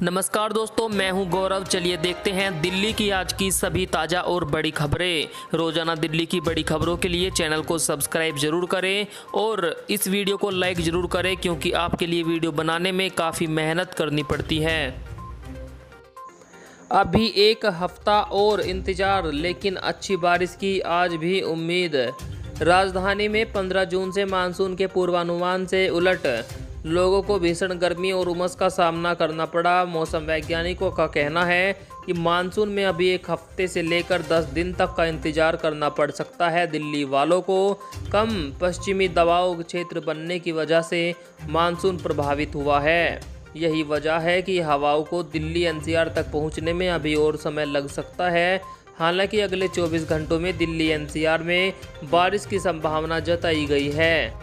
नमस्कार दोस्तों, मैं हूं गौरव। चलिए देखते हैं दिल्ली की आज की सभी ताज़ा और बड़ी खबरें। रोजाना दिल्ली की बड़ी खबरों के लिए चैनल को सब्सक्राइब जरूर करें और इस वीडियो को लाइक जरूर करें, क्योंकि आपके लिए वीडियो बनाने में काफ़ी मेहनत करनी पड़ती है। अभी एक हफ्ता और इंतजार, लेकिन अच्छी बारिश की आज भी उम्मीद। राजधानी में 15 जून से मानसून के पूर्वानुमान से उलट लोगों को भीषण गर्मी और उमस का सामना करना पड़ा। मौसम वैज्ञानिकों का कहना है कि मानसून में अभी एक हफ्ते से लेकर 10 दिन तक का इंतजार करना पड़ सकता है। दिल्ली वालों को कम पश्चिमी दबाव क्षेत्र बनने की वजह से मानसून प्रभावित हुआ है। यही वजह है कि हवाओं को दिल्ली एनसीआर तक पहुंचने में अभी और समय लग सकता है। हालांकि अगले 24 घंटों में दिल्ली एनसीआर में बारिश की संभावना जताई गई है।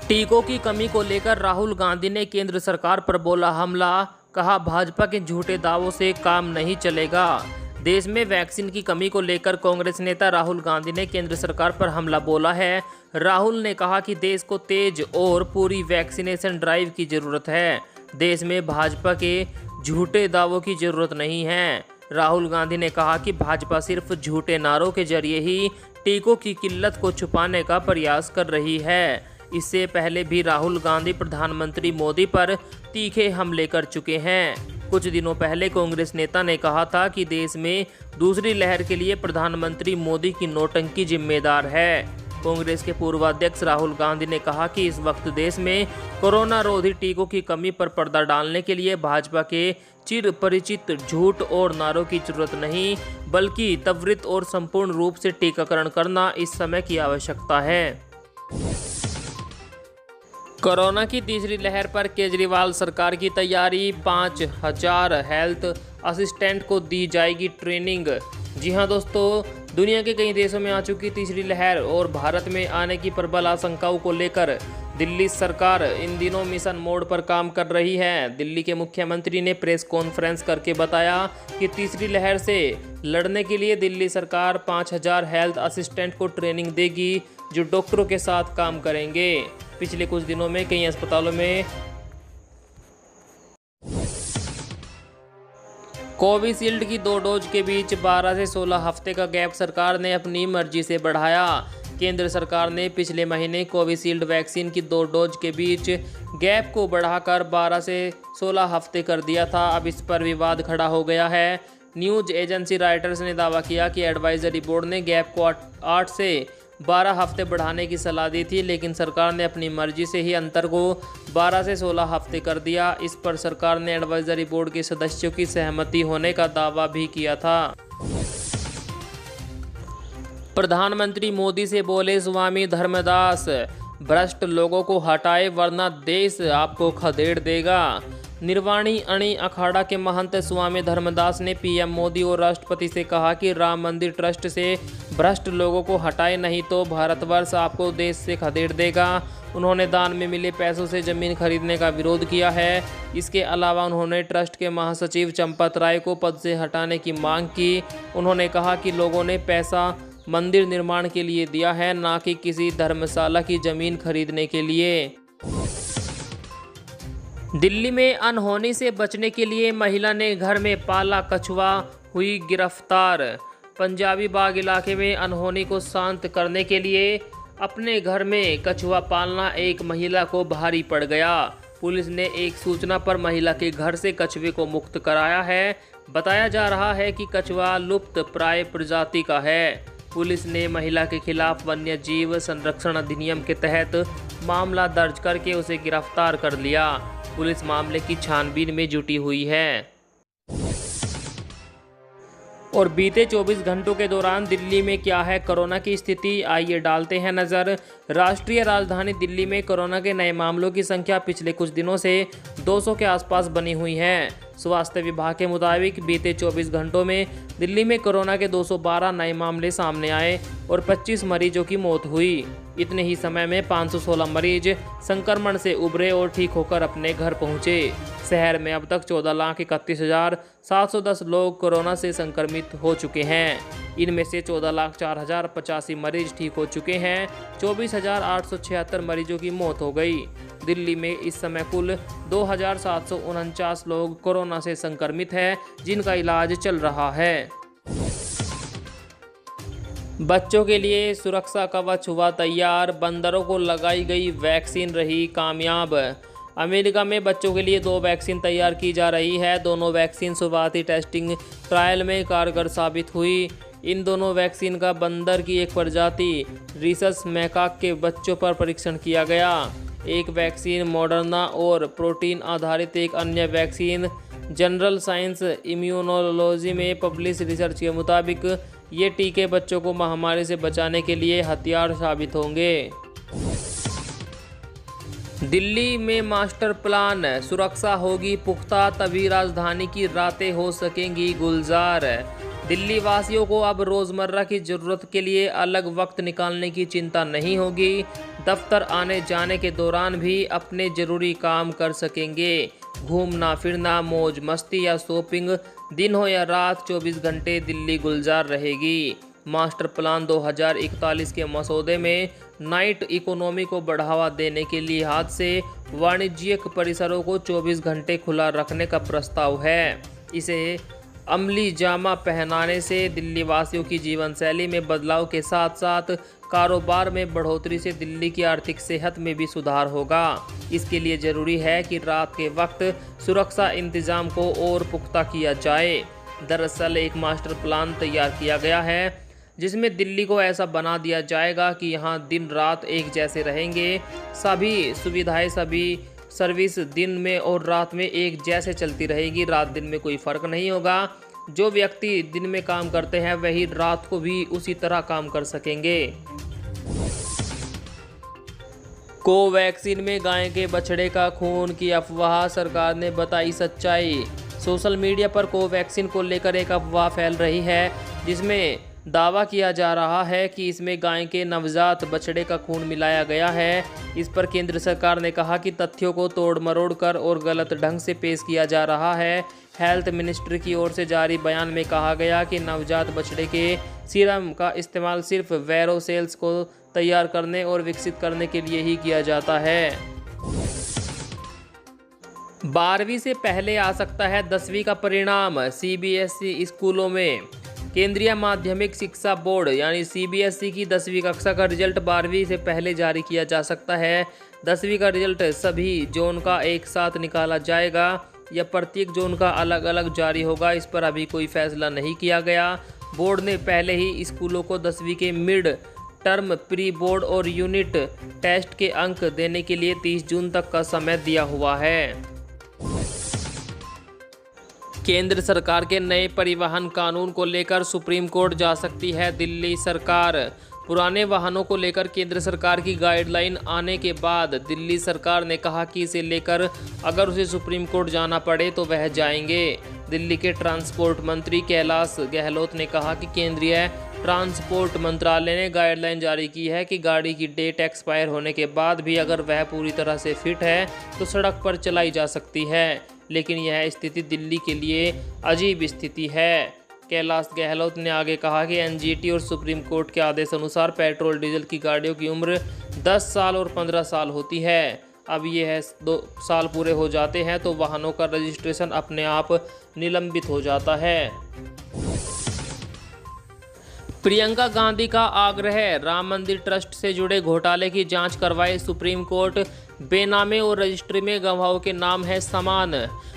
टीकों की कमी को लेकर राहुल गांधी ने केंद्र सरकार पर बोला हमला। कहा, भाजपा के झूठे दावों से काम नहीं चलेगा। देश में वैक्सीन की कमी को लेकर कांग्रेस नेता राहुल गांधी ने केंद्र सरकार पर हमला बोला है। राहुल ने कहा कि देश को तेज और पूरी वैक्सीनेशन ड्राइव की जरूरत है। देश में भाजपा के झूठे दावों की जरूरत नहीं है। राहुल गांधी ने कहा कि भाजपा सिर्फ झूठे नारों के जरिए ही टीकों की किल्लत को छुपाने का प्रयास कर रही है। इससे पहले भी राहुल गांधी प्रधानमंत्री मोदी पर तीखे हमले कर चुके हैं। कुछ दिनों पहले कांग्रेस नेता ने कहा था कि देश में दूसरी लहर के लिए प्रधानमंत्री मोदी की नौटंकी जिम्मेदार है। कांग्रेस के पूर्व अध्यक्ष राहुल गांधी ने कहा कि इस वक्त देश में कोरोना रोधी टीकों की कमी पर पर्दा डालने के लिए भाजपा के चिर परिचित झूठ और नारों की जरूरत नहीं, बल्कि त्वरित और संपूर्ण रूप से टीकाकरण करना इस समय की आवश्यकता है। कोरोना की तीसरी लहर पर केजरीवाल सरकार की तैयारी। 5000 हेल्थ असिस्टेंट को दी जाएगी ट्रेनिंग। जी हां दोस्तों, दुनिया के कई देशों में आ चुकी तीसरी लहर और भारत में आने की प्रबल आशंकाओं को लेकर दिल्ली सरकार इन दिनों मिशन मोड पर काम कर रही है। दिल्ली के मुख्यमंत्री ने प्रेस कॉन्फ्रेंस करके बताया कि तीसरी लहर से लड़ने के लिए दिल्ली सरकार 5000 हेल्थ असिस्टेंट को ट्रेनिंग देगी, जो डॉक्टरों के साथ काम करेंगे। पिछले कुछ दिनों में कई अस्पतालों में कोविशील्ड की 2 डोज के बीच 12 से 16 हफ्ते का गैप सरकार ने अपनी मर्जी से बढ़ाया। केंद्र सरकार ने पिछले महीने कोविशील्ड वैक्सीन की 2 डोज के बीच गैप को बढ़ाकर 12 से 16 हफ्ते कर दिया था। अब इस पर विवाद खड़ा हो गया है। न्यूज एजेंसी रॉयटर्स ने दावा किया कि एडवाइजरी बोर्ड ने गैप को 8 से 12 हफ्ते बढ़ाने की सलाह दी थी, लेकिन सरकार ने अपनी मर्जी से ही अंतर को 12 से 16 हफ्ते कर दिया। इस पर सरकार ने एडवाइजरी बोर्ड के सदस्यों की सहमति होने का दावा भी किया था। प्रधानमंत्री मोदी से बोले स्वामी धर्मदास, भ्रष्ट लोगों को हटाए वरना देश आपको खदेड़ देगा। निर्वाणी अणी अखाड़ा के महंत स्वामी धर्मदास ने पीएम मोदी और राष्ट्रपति से कहा कि राम मंदिर ट्रस्ट से भ्रष्ट लोगों को हटाए, नहीं तो भारतवर्ष आपको देश से खदेड़ देगा। उन्होंने दान में मिले पैसों से जमीन खरीदने का विरोध किया है। इसके अलावा उन्होंने ट्रस्ट के महासचिव चंपत राय को पद से हटाने की मांग की। उन्होंने कहा कि लोगों ने पैसा मंदिर निर्माण के लिए दिया है, ना कि किसी धर्मशाला की जमीन खरीदने के लिए। दिल्ली में अनहोनी से बचने के लिए महिला ने घर में पाला कछुआ, हुई गिरफ्तार। पंजाबी बाग इलाके में अनहोनी को शांत करने के लिए अपने घर में कछुआ पालना एक महिला को भारी पड़ गया। पुलिस ने एक सूचना पर महिला के घर से कछुए को मुक्त कराया है। बताया जा रहा है कि कछुआ लुप्त प्राय प्रजाति का है। पुलिस ने महिला के खिलाफ वन्य जीव संरक्षण अधिनियम के तहत मामला दर्ज करके उसे गिरफ्तार कर लिया। पुलिस मामले की छानबीन में जुटी हुई है। और बीते 24 घंटों के दौरान दिल्ली में क्या है कोरोना की स्थिति, आइए डालते हैं नज़र। राष्ट्रीय राजधानी दिल्ली में कोरोना के नए मामलों की संख्या पिछले कुछ दिनों से 200 के आसपास बनी हुई है। स्वास्थ्य विभाग के मुताबिक बीते 24 घंटों में दिल्ली में कोरोना के 212 नए मामले सामने आए और 25 मरीजों की मौत हुई। इतने ही समय में 516 मरीज संक्रमण से उभरे और ठीक होकर अपने घर पहुंचे। शहर में अब तक 14,31,710 लोग कोरोना से संक्रमित हो चुके हैं। इनमें से 14,04,085 मरीज ठीक हो चुके हैं। 24,876 मरीजों की मौत हो गई। दिल्ली में इस समय कुल 2749 लोग कोरोना से संक्रमित हैं, जिनका इलाज चल रहा है। बच्चों के लिए सुरक्षा कवच हुआ तैयार, बंदरों को लगाई गई वैक्सीन रही कामयाब। अमेरिका में बच्चों के लिए 2 वैक्सीन तैयार की जा रही है। दोनों वैक्सीन शुरुआती टेस्टिंग ट्रायल में कारगर साबित हुई। इन दोनों वैक्सीन का बंदर की एक प्रजाति रिसस मैकाक के बच्चों पर परीक्षण किया गया। एक वैक्सीन मॉडर्ना और प्रोटीन आधारित एक अन्य वैक्सीन जनरल साइंस इम्यूनोलॉजी में पब्लिश रिसर्च के मुताबिक ये टीके बच्चों को महामारी से बचाने के लिए हथियार साबित होंगे। दिल्ली में मास्टर प्लान, सुरक्षा होगी पुख्ता तभी राजधानी की रातें हो सकेंगी गुलजार। दिल्ली वासियों को अब रोज़मर्रा की ज़रूरत के लिए अलग वक्त निकालने की चिंता नहीं होगी। दफ्तर आने जाने के दौरान भी अपने ज़रूरी काम कर सकेंगे। घूमना फिरना, मौज मस्ती या शॉपिंग, दिन हो या रात, 24 घंटे दिल्ली गुलजार रहेगी। मास्टर प्लान 2041 के मसौदे में नाइट इकोनॉमी को बढ़ावा देने के लिहाज से वाणिज्यिक परिसरों को 24 घंटे खुला रखने का प्रस्ताव है। इसे अमली जामा पहनाने से दिल्ली वासियों की जीवन शैली में बदलाव के साथ साथ कारोबार में बढ़ोतरी से दिल्ली की आर्थिक सेहत में भी सुधार होगा। इसके लिए ज़रूरी है कि रात के वक्त सुरक्षा इंतजाम को और पुख्ता किया जाए। दरअसल एक मास्टर प्लान तैयार किया गया है जिसमें दिल्ली को ऐसा बना दिया जाएगा कि यहाँ दिन रात एक जैसे रहेंगे। सभी सुविधाएं, सभी सर्विस दिन में और रात में एक जैसे चलती रहेगी। रात दिन में कोई फ़र्क नहीं होगा। जो व्यक्ति दिन में काम करते हैं वही रात को भी उसी तरह काम कर सकेंगे। कोवैक्सीन में गाय के बछड़े का खून की अफवाह, सरकार ने बताई सच्चाई। सोशल मीडिया पर कोवैक्सीन को लेकर एक अफवाह फैल रही है जिसमें दावा किया जा रहा है कि इसमें गाय के नवजात बछड़े का खून मिलाया गया है। इस पर केंद्र सरकार ने कहा कि तथ्यों को तोड़ मरोड़ कर और गलत ढंग से पेश किया जा रहा है। हेल्थ मिनिस्ट्री की ओर से जारी बयान में कहा गया कि नवजात बछड़े के सीरम का इस्तेमाल सिर्फ वैरो सेल्स को तैयार करने और विकसित करने के लिए ही किया जाता है। 12वीं से पहले आ सकता है 10वीं का परिणाम, सीबीएसई स्कूलों में। केंद्रीय माध्यमिक शिक्षा बोर्ड यानी सीबीएसई की 10वीं कक्षा का रिजल्ट 12वीं से पहले जारी किया जा सकता है। 10वीं का रिजल्ट सभी जोन का एक साथ निकाला जाएगा या प्रत्येक जोन का अलग अलग जारी होगा, इस पर अभी कोई फैसला नहीं किया गया। बोर्ड ने पहले ही स्कूलों को 10वीं के मिड टर्म, प्री बोर्ड और यूनिट टेस्ट के अंक देने के लिए 30 जून तक का समय दिया हुआ है। केंद्र सरकार के नए परिवहन कानून को लेकर सुप्रीम कोर्ट जा सकती है दिल्ली सरकार। पुराने वाहनों को लेकर केंद्र सरकार की गाइडलाइन आने के बाद दिल्ली सरकार ने कहा कि इसे लेकर अगर उसे सुप्रीम कोर्ट जाना पड़े तो वह जाएंगे। दिल्ली के ट्रांसपोर्ट मंत्री कैलाश गहलोत ने कहा कि केंद्रीय ट्रांसपोर्ट मंत्रालय ने गाइडलाइन जारी की है कि गाड़ी की डेट एक्सपायर होने के बाद भी अगर वह पूरी तरह से फिट है तो सड़क पर चलाई जा सकती है। लेकिन यह स्थिति दिल्ली के लिए अजीब स्थिति है। कैलाश गहलोत ने आगे कहा कि एनजीटी और सुप्रीम कोर्ट के आदेश अनुसार पेट्रोल डीजल की गाड़ियों की उम्र 10 साल और 15 साल होती है। अब यह 2 साल पूरे हो जाते हैं तो वाहनों का रजिस्ट्रेशन अपने आप निलंबित हो जाता है। प्रियंका गांधी का आग्रह, राम मंदिर ट्रस्ट से जुड़े घोटाले की जांच करवाए सुप्रीम कोर्ट। बेनामे और रजिस्ट्री में गवाहों के नाम है समान।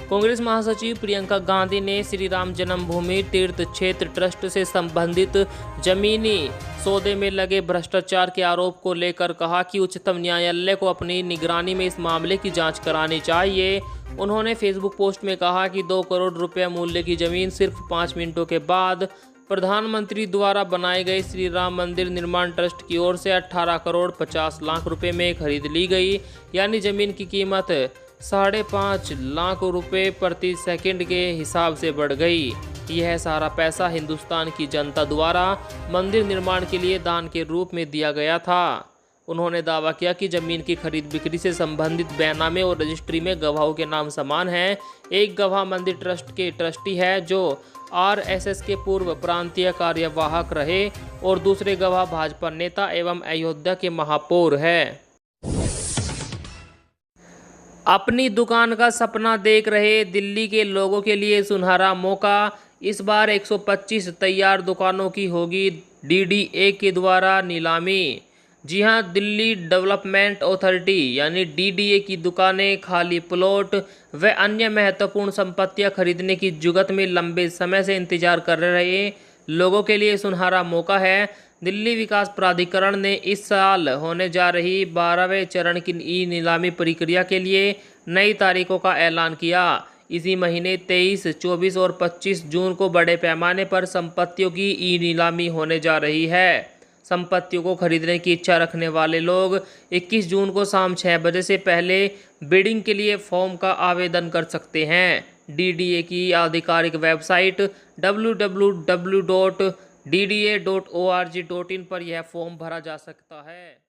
कांग्रेस महासचिव प्रियंका गांधी ने श्री राम जन्मभूमि तीर्थ क्षेत्र ट्रस्ट से संबंधित जमीनी सौदे में लगे भ्रष्टाचार के आरोप को लेकर कहा कि उच्चतम न्यायालय को अपनी निगरानी में इस मामले की जांच करानी चाहिए। उन्होंने फेसबुक पोस्ट में कहा कि 2 करोड़ रुपए मूल्य की जमीन सिर्फ 5 मिनटों के बाद प्रधानमंत्री द्वारा बनाए गए श्री राम मंदिर निर्माण ट्रस्ट की ओर से 18 करोड़ 50 लाख रुपए में खरीद ली गई। यानी जमीन की कीमत 5.5 लाख रुपए प्रति सेकंड के हिसाब से बढ़ गई। यह सारा पैसा हिंदुस्तान की जनता द्वारा मंदिर निर्माण के लिए दान के रूप में दिया गया था। उन्होंने दावा किया कि जमीन की खरीद बिक्री से संबंधित बैनामे और रजिस्ट्री में गवाहों के नाम समान हैं। एक गवाह मंदिर ट्रस्ट के ट्रस्टी है जो आरएसएस के पूर्व प्रांतीय कार्यवाहक रहे और दूसरे गवाह भाजपा नेता एवं अयोध्या के महापौर है। अपनी दुकान का सपना देख रहे दिल्ली के लोगों के लिए सुनहरा मौका। इस बार 125 तैयार दुकानों की होगी डीडीए के द्वारा नीलामी। जी हां, दिल्ली डेवलपमेंट अथॉरिटी यानी डीडीए की दुकानें खाली प्लॉट व अन्य महत्वपूर्ण संपत्तियां खरीदने की जुगत में लंबे समय से इंतजार कर रहे लोगों के लिए सुनहरा मौका है। दिल्ली विकास प्राधिकरण ने इस साल होने जा रही 12वें चरण की ई नीलामी प्रक्रिया के लिए नई तारीखों का ऐलान किया। इसी महीने 23, 24 और 25 जून को बड़े पैमाने पर संपत्तियों की ई नीलामी होने जा रही है। संपत्तियों को खरीदने की इच्छा रखने वाले लोग 21 जून को शाम 6 बजे से पहले बिडिंग के लिए फॉर्म का आवेदन कर सकते हैं। डीडीए की आधिकारिक वेबसाइट www.dda.org.in पर यह फॉर्म भरा जा सकता है।